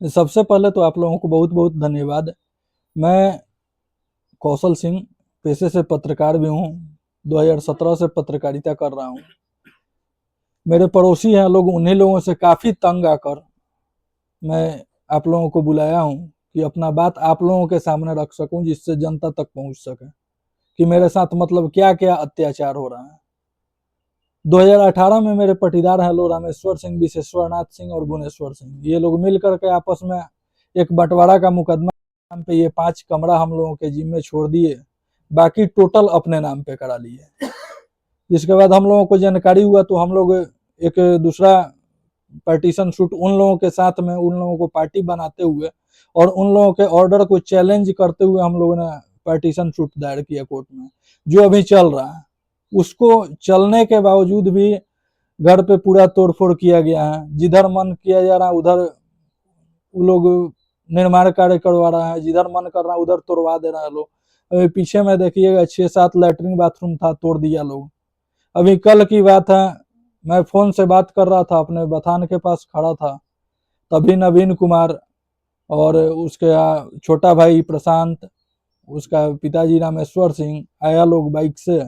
सबसे पहले तो आप लोगों को बहुत बहुत धन्यवाद। मैं कौशल सिंह पेशे से पत्रकार भी हूँ। 2017 से पत्रकारिता कर रहा हूँ। मेरे पड़ोसी हैं लोग, उन्हीं लोगों से काफ़ी तंग आकर मैं आप लोगों को बुलाया हूँ कि अपना बात आप लोगों के सामने रख सकूँ, जिससे जनता तक पहुँच सके कि मेरे साथ मतलब क्या क्या अत्याचार हो रहा है। 2018 में मेरे पटीदार हैं लोग रामेश्वर सिंह, विशेश्वर नाथ सिंह और गुणेश्वर सिंह। ये लोग मिल करके आपस में एक बंटवारा का मुकदमा नाम पे ये 5 कमरा हम लोगों के जिम्मे छोड़ दिए, बाकी टोटल अपने नाम पे करा लिए। जिसके बाद हम लोगों को जानकारी हुआ तो हम लोग एक दूसरा पार्टीशन शूट उन लोगों के साथ में उन लोगों को पार्टी बनाते हुए और उन लोगों के ऑर्डर को चैलेंज करते हुए हम लोगों ने पार्टीशन शूट दायर किया कोर्ट में, जो अभी चल रहा है। उसको चलने के बावजूद भी घर पे पूरा तोड़फोड़ किया गया है। जिधर मन किया जा रहा है उधर वो लोग निर्माण कार्य करवा रहा है, जिधर मन कर रहा है उधर तोड़वा दे रहा है लोग। अभी पीछे में देखिएगा 6-7 लैट्रिन बाथरूम था, तोड़ दिया लोग। अभी कल की बात है, मैं फोन से बात कर रहा था, अपने बथान के पास खड़ा था, तभी नवीन कुमार और उसके छोटा भाई प्रशांत, उसका पिताजी रामेश्वर सिंह आया लोग बाइक से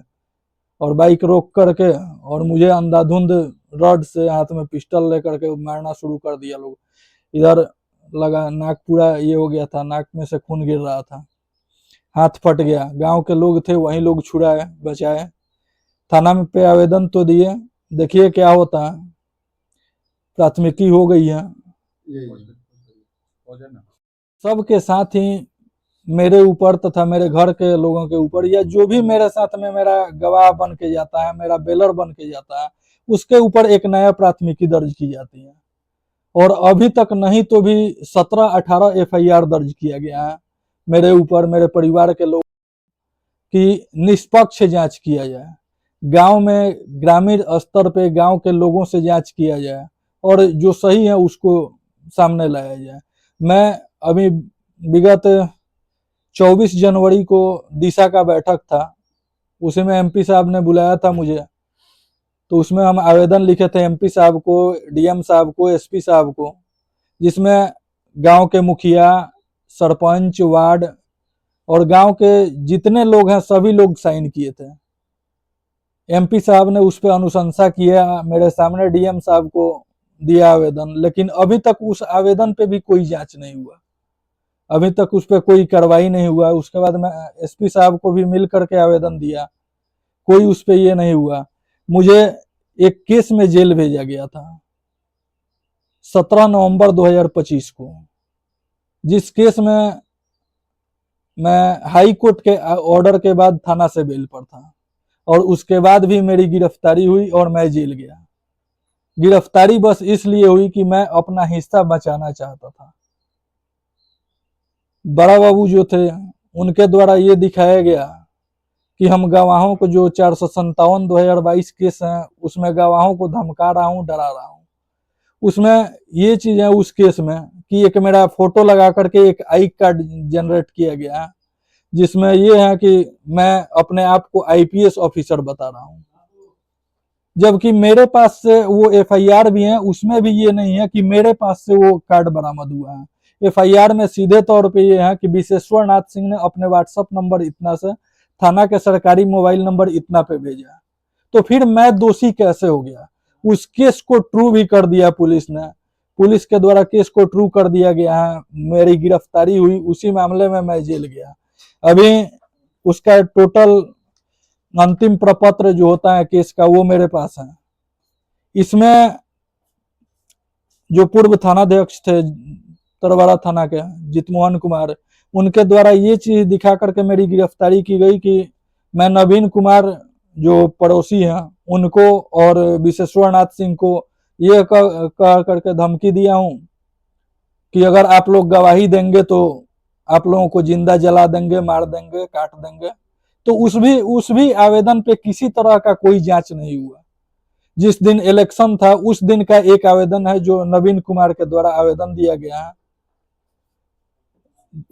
और बाइक रोक करके और मुझे अंधाधुंध रॉड से हाथ में पिस्टल लेकर के मारना शुरू कर दिया लोग। इधर लगा नाक पूरा ये हो गया था, नाक में से खून गिर रहा था, हाथ फट गया। गांव के लोग थे, वही लोग छुड़ाए बचाए। थाना में पे आवेदन तो दिए, देखिए क्या होता है। प्राथमिकी हो गई है सबके साथ ही, मेरे ऊपर तथा मेरे घर के लोगों के ऊपर, या जो भी मेरे साथ में मेरा गवाह बन के जाता है, मेरा बेलर बन के जाता है, उसके ऊपर एक नया प्राथमिकी दर्ज की जाती है। और अभी तक नहीं तो भी 17-18 एफआईआर दर्ज किया गया है मेरे ऊपर, मेरे परिवार के लोग की निष्पक्ष जांच किया जाए। गांव में ग्रामीण स्तर पे गांव के लोगों से जांच किया जाए और जो सही है उसको सामने लाया जाए। मैं अभी विगत 24 जनवरी को दिशा का बैठक था, उसी में एमपी साहब ने बुलाया था मुझे, तो उसमें हम आवेदन लिखे थे एमपी साहब को, डीएम साहब को, एसपी साहब को, जिसमें गांव के मुखिया, सरपंच, वार्ड और गांव के जितने लोग हैं सभी लोग साइन किए थे। एमपी साहब ने उस पर अनुशंसा किया, मेरे सामने डीएम साहब को दिया आवेदन, लेकिन अभी तक उस आवेदन पे भी कोई जांच नहीं हुआ, अभी तक उस पर कोई कार्रवाई नहीं हुआ। उसके बाद मैं एसपी साहब को भी मिल करके आवेदन दिया, कोई उस पर ये नहीं हुआ। मुझे एक केस में जेल भेजा गया था 17 नवंबर 2025 को, जिस केस में मैं हाई कोर्ट के ऑर्डर के बाद थाना से बेल पर था और उसके बाद भी मेरी गिरफ्तारी हुई और मैं जेल गया। गिरफ्तारी बस इसलिए हुई कि मैं अपना हिस्सा बचाना चाहता था। बड़ा बाबू जो थे उनके द्वारा ये दिखाया गया कि हम गवाहों को, जो 457 2022 केस है उसमें गवाहों को धमका रहा हूँ, डरा रहा हूँ। उसमें ये चीज है उस केस में कि एक मेरा फोटो लगा करके एक आई कार्ड जनरेट किया गया है, जिसमें ये है कि मैं अपने आप को आईपीएस ऑफिसर बता रहा हूँ, जबकि मेरे पास से वो एफआईआर भी है, उसमें भी ये नहीं है कि मेरे पास से वो कार्ड बरामद हुआ है। एफआईआर में सीधे तौर पे ये है कि विशेश्वर नाथ सिंह ने अपने व्हाट्सएप नंबर इतना से थाना के सरकारी मोबाइल नंबर इतना पे भेजा। तो फिर मैं दोषी कैसे हो गया? उस केस को ट्रू भी कर दिया पुलिस ने, पुलिस के द्वारा केस को ट्रू कर दिया गया है, मेरी गिरफ्तारी हुई, उसी मामले में मैं जेल गया। अभी उसका टोटल अंतिम प्रपत्र जो होता है केस का वो मेरे पास है। इसमें जो पूर्व थानाध्यक्ष थे तरवाड़ा थाना के, जितमोहन कुमार, उनके द्वारा ये चीज दिखा करके मेरी गिरफ्तारी की गई कि मैं नवीन कुमार जो पड़ोसी हैं उनको और विशेश्वर नाथ सिंह को ये कह करके धमकी दिया हूं कि अगर आप लोग गवाही देंगे तो आप लोगों को जिंदा जला देंगे, मार देंगे, काट देंगे। तो उस भी आवेदन पे किसी तरह का कोई जांच नहीं हुआ। जिस दिन इलेक्शन था उस दिन का एक आवेदन है जो नवीन कुमार के द्वारा आवेदन दिया गया है,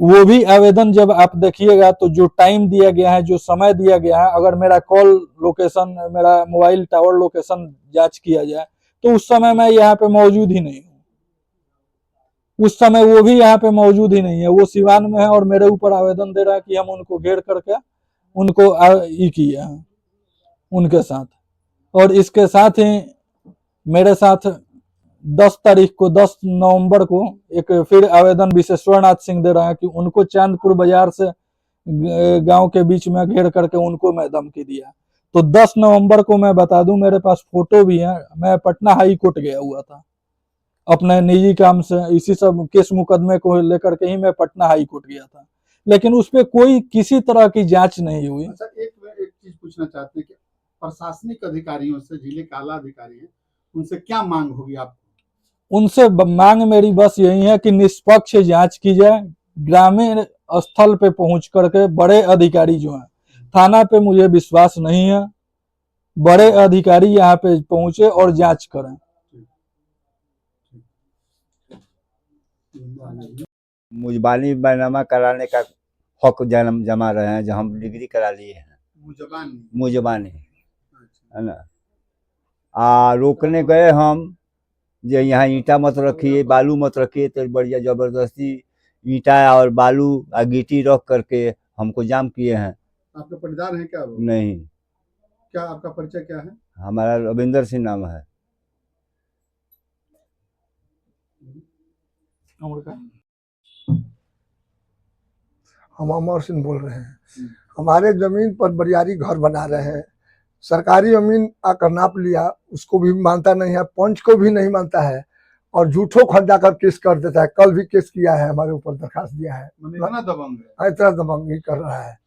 वो भी आवेदन जब आप देखिएगा तो जो टाइम दिया गया है, जो समय दिया गया है, अगर मेरा कॉल लोकेशन, मेरा मोबाइल टावर लोकेशन जांच किया जाए तो उस समय मैं यहाँ पे मौजूद ही नहीं हूँ। उस समय वो भी यहाँ पे मौजूद ही नहीं है, वो सिवान में है और मेरे ऊपर आवेदन दे रहा है कि हम उनको घेर करके उनको ये किए हैं उनके साथ। और इसके साथ ही मेरे साथ 10 तारीख को 10 नवंबर को एक फिर आवेदन विशेश्वर नाथ सिंह दे रहा है कि उनको चांदपुर बाजार से गांव के बीच में घेर करके उनको मैं धमकी दिया। तो 10 नवंबर को मैं बता दूं, मेरे पास फोटो भी है, मैं पटना हाई कोर्ट गया हुआ था अपने निजी काम से, इसी सब केस मुकदमे को लेकर के ही मैं पटना हाई कोर्ट गया था, लेकिन उस पर कोई किसी तरह की जांच नहीं हुई। अच्छा, एक चीज पूछना चाहते हैं कि प्रशासनिक अधिकारियों से, जिले के आला अधिकारी हैं, उनसे क्या मांग होगी आपको? उनसे मांग मेरी बस यही है कि निष्पक्ष जांच की जाए, ग्रामीण स्थल पे पहुंच करके बड़े अधिकारी जो हैं, थाना पे मुझे विश्वास नहीं है, बड़े अधिकारी यहाँ पे पहुंचे और जांच करें। मुजबानी बैनामा कराने का हक जमा रहे हैं, जो हम डिग्री करा लिए हैं। मुजबानी है ना, रोकने गए हम, जो यहाँ ईंटा मत रखिए, बालू मत रखिए, तो बढ़िया जबरदस्ती ईंटा और बालू और गिट्टी रख करके हमको जाम किए हैं। आपके पट्टेदार हैं क्या वो? नहीं। क्या आपका परिचय क्या है? हमारा रविंदर सिंह नाम है। हम अमर सिंह बोल रहे हैं। हमारे जमीन पर बरियारी घर बना रहे हैं, सरकारी जमीन आकर नाप लिया, उसको भी मानता नहीं है, पंच को भी नहीं मानता है और झूठों खड्डा कर केस कर देता है। कल भी केस किया है, हमारे ऊपर दरखास्त दिया है। इतना दबंग है, इतना दबंगी कर रहा है,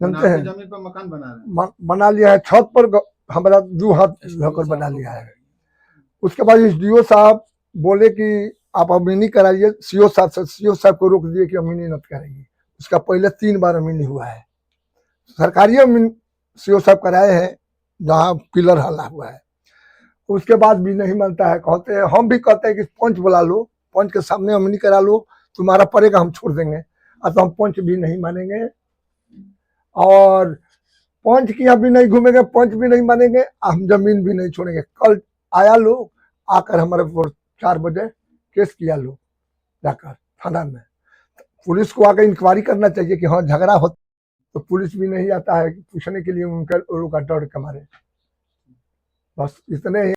जानते हैं। जमीन पर मकान बना रहे हैं, बना लिया है, छत पर हमारा 2 हाथ होकर बना लिया है। उसके बाद एसडीओ साहब बोले कि आप अमीनी कराइए, सीओ साहब से, सीओ साहब को रोक दिए कि अमीनी मत कराइए। उसका पहले 3 बार अमीनी हुआ है, सरकारी अमीन सीओ साहब कराए हैं जहाँ पिलर हला हुआ है। उसके बाद भी नहीं मानता है, कहते हैं, हम भी कहते हैं कि पंच बुला लो, पंच के सामने अमीनी करा लो, तुम्हारा पड़ेगा, हम छोड़ देंगे। तो हम पंच भी नहीं मानेंगे और पंच की यहाँ भी नहीं घूमेंगे, पंच भी नहीं मानेंगे, हम जमीन भी नहीं छोड़ेंगे। कल आया लोग आकर हमारे ऊपर 4 बजे केस किया लोग जाकर थाना में। पुलिस को आकर इंक्वायरी करना चाहिए कि हाँ झगड़ा हो, तो पुलिस भी नहीं आता है पूछने के लिए, उनका डर के मारे। बस इतने ही।